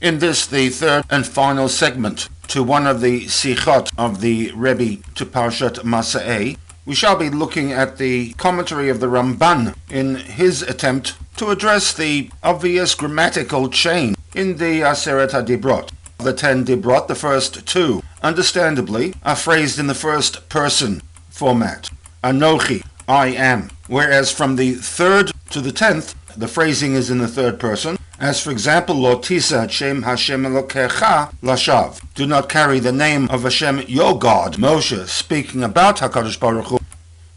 In this, the third and final segment to one of the SICHAH of the Rebbe to Parshat Masa'eh, we shall be looking at the commentary of the Ramban in his attempt to address the obvious grammatical change in the Aseret HaDibrot. The 10 Dibrot, the first two, understandably, are phrased in the first person format. Anochi, I am. Whereas from the 3rd to the 10th, the phrasing is in the 3rd person, as for example, Lo tisa Shem Hashem Elokecha Lashav. Do not carry the name of Hashem your God, Moshe, speaking about HaKadosh Baruch Hu,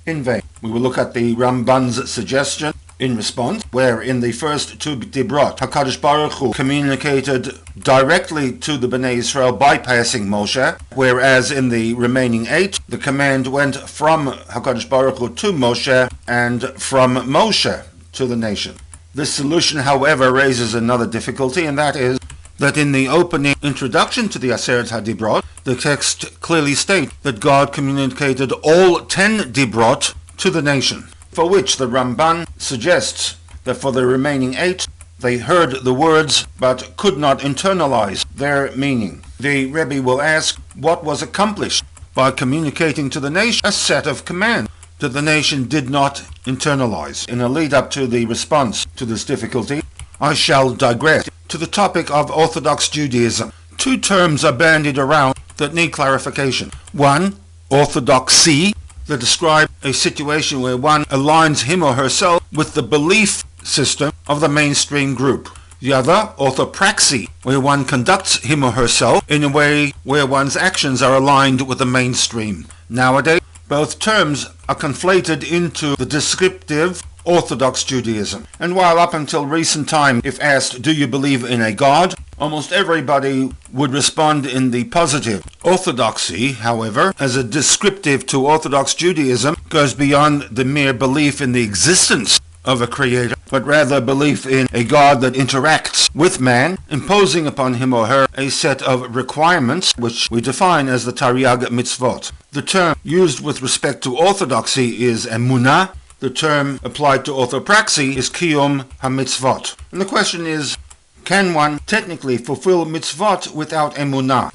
in vain. We will look at the Ramban's suggestion in response, where in the first two Dibrot, HaKadosh Baruch Hu communicated directly to the Bnei Israel bypassing Moshe, whereas in the remaining 8, the command went from HaKadosh Baruch Hu to Moshe and from Moshe to the nation. This solution, however, raises another difficulty, and that is that in the opening introduction to the Aseret HaDibrot, the text clearly states that God communicated all 10 Dibrot to the nation, for which the Ramban suggests that for the remaining 8, they heard the words but could not internalize their meaning. The Rebbe will ask what was accomplished by communicating to the nation a set of commands that the nation did not internalize. In a lead-up to the response to this difficulty, I shall digress to the topic of Orthodox Judaism. Two terms are bandied around that need clarification. One, orthodoxy, that describes a situation where one aligns him or herself with the belief system of the mainstream group. The other, orthopraxy, where one conducts him or herself in a way where one's actions are aligned with the mainstream. Nowadays, both terms are conflated into the descriptive Orthodox Judaism. And while up until recent time, if asked, do you believe in a God? Almost everybody would respond in the positive. Orthodoxy, however, as a descriptive to Orthodox Judaism, goes beyond the mere belief in the existence of a creator, but rather belief in a God that interacts with man, imposing upon him or her a set of requirements which we define as the Tariag mitzvot. The term used with respect to orthodoxy is emunah. The term applied to orthopraxy is kiyum ha-mitzvot. And the question is, can one technically fulfill mitzvot without emunah?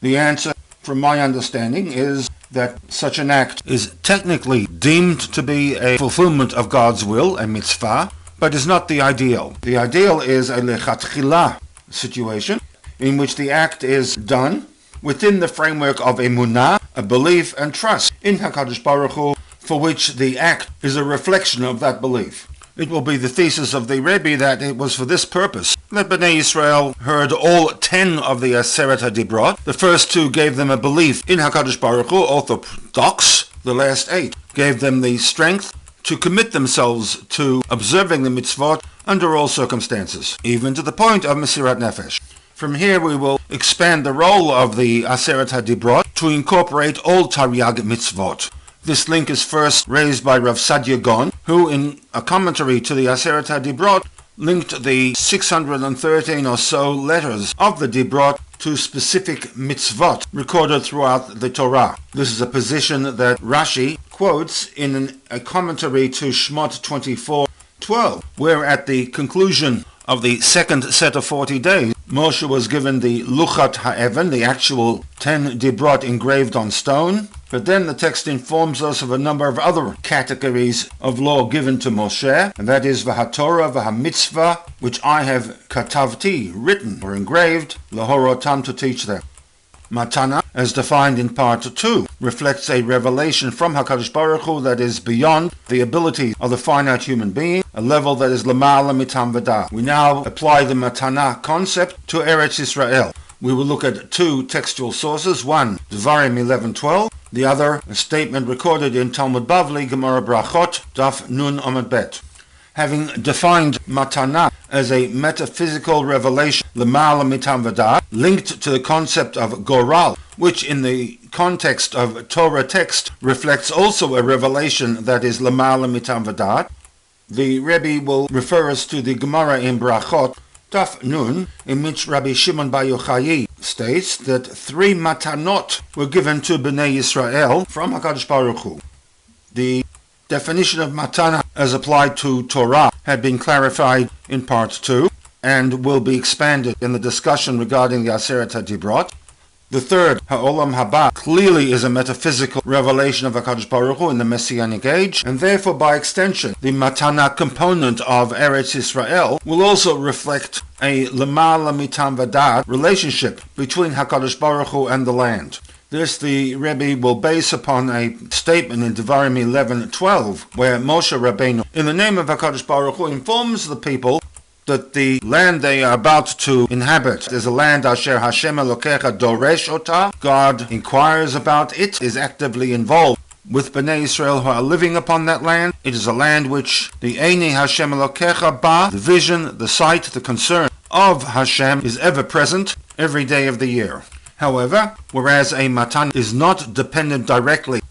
The answer, from my understanding, is that such an act is technically deemed to be a fulfillment of God's will, a mitzvah, but is not the ideal. The ideal is a lechatchila situation in which the act is done within the framework of emunah, a belief and trust in HaKadosh Baruch Hu, for which the act is a reflection of that belief. It will be the thesis of the Rebbe that it was for this purpose that Bnei Israel heard all 10 of the Aseret HaDibrot. The first 2 gave them a belief in HaKadosh Baruch Hu, orthodox. The last 8 gave them the strength to commit themselves to observing the mitzvot under all circumstances, even to the point of Mesirat Nefesh. From here we will expand the role of the Aseret HaDibrot to incorporate all Tariag mitzvot. This link is first raised by Rav Sadia Gaon, who in a commentary to the Aseret HaDibrot linked the 613 or so letters of the Dibrot to specific mitzvot recorded throughout the Torah. This is a position that Rashi quotes in a commentary to Shmot 24:12, where at the conclusion of the second set of 40 days, Moshe was given the Luchat HaEvan, the actual 10 Dibrot engraved on stone. But then the text informs us of a number of other categories of law given to Moshe, and that is V'haTorah V'hamitzvah, which I have katavti, written or engraved, lahorotam, to teach them. Matana, as defined in part 2, reflects a revelation from HaKadosh Baruch Hu that is beyond the ability of the finite human being, a level that is lamala mitam v'dah. We now apply the Matana concept to Eretz Israel. We will look at 2 textual sources, one, Devarim 11:12, the other, a statement recorded in Talmud Bavli, Gemara Brachot, Daf Nun Amud Bet. Having defined Matana as a metaphysical revelation, Lamala Mitam V'dah, linked to the concept of Goral, which in the context of Torah text reflects also a revelation that is Lamala Mitam V'dah, the Rebbe will refer us to the Gemara in Brachot, Daf Nun, in which Rabbi Shimon Bar Yochai states that 3 matanot were given to Bnei Israel from HaKadosh Baruch Hu. The definition of matana as applied to Torah had been clarified in part 2, and will be expanded in the discussion regarding the Aseret HaDibrot. The third, Ha'olam Haba, clearly is a metaphysical revelation of HaKadosh Baruch Hu in the Messianic age, and therefore by extension, the Matana component of Eretz Israel will also reflect a Lemala Mitam Vadad relationship between HaKadosh Baruch Hu and the land. This the Rebbe will base upon a statement in Devarim 11:12, where Moshe Rabbeinu, in the name of HaKadosh Baruch Hu, informs the people that the land they are about to inhabit is a land Asher Hashem Elokecha Doresh Ota. God inquires about it, is actively involved with Bnei Israel who are living upon that land. It is a land which the Eini Hashem Elokecha Ba, the vision, the sight, the concern of Hashem is ever present every day of the year. However, whereas a matan is not dependent directly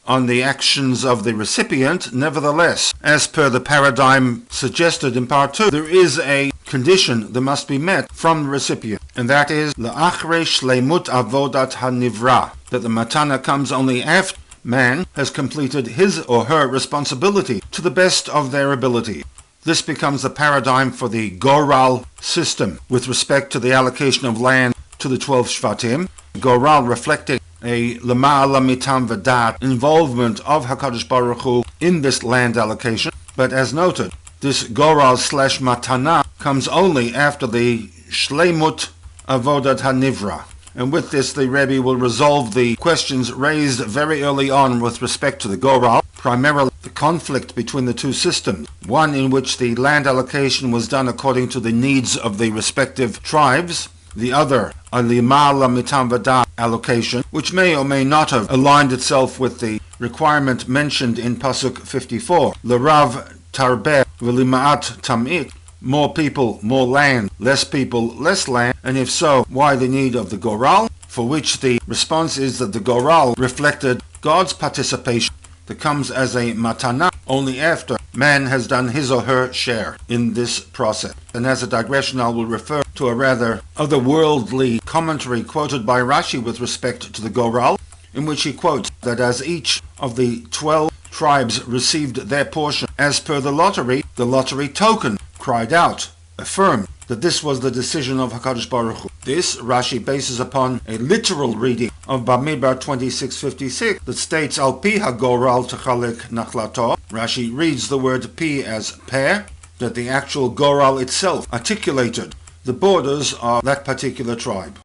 on the actions of the recipient, nevertheless, as per the paradigm suggested in part 2, there is a condition that must be met from the recipient, and that is La'achrei shleimut avodat hanivra, that the matana comes only after man has completed his or her responsibility to the best of their ability. This becomes the paradigm for the Goral system with respect to the allocation of land to the 12 Shvatim, Goral reflecting a Lema'ala Mitam Vadat involvement of HaKadosh Baruch Hu in this land allocation, but as noted, this Goral / Matana comes only after the Shleimut Avodat HaNivra. And with this, the Rebbe will resolve the questions raised very early on with respect to the Goral, primarily the conflict between the two systems, one in which the land allocation was done according to the needs of the respective tribes, the other, a Limala Mitam Vadat allocation, which may or may not have aligned itself with the requirement mentioned in Pasuk 54, L'Rav Tarbeh V'Lima'at Tam'it, more people, more land, less people, less land, and if so, why the need of the Goral? For which the response is that the Goral reflected God's participation that comes as a matana only after man has done his or her share in this process. And as a digression, I will refer to a rather otherworldly commentary quoted by Rashi with respect to the Goral, in which he quotes that as each of the 12 tribes received their portion as per the lottery token cried out, affirmed that this was the decision of HaKadosh Baruch Hu. This Rashi bases upon a literal reading of Bamidbar 26:56 that states Al pi hagoral techalek nachlato. Rashi reads the word pi as per, that the actual Goral itself articulated the borders of that particular tribe.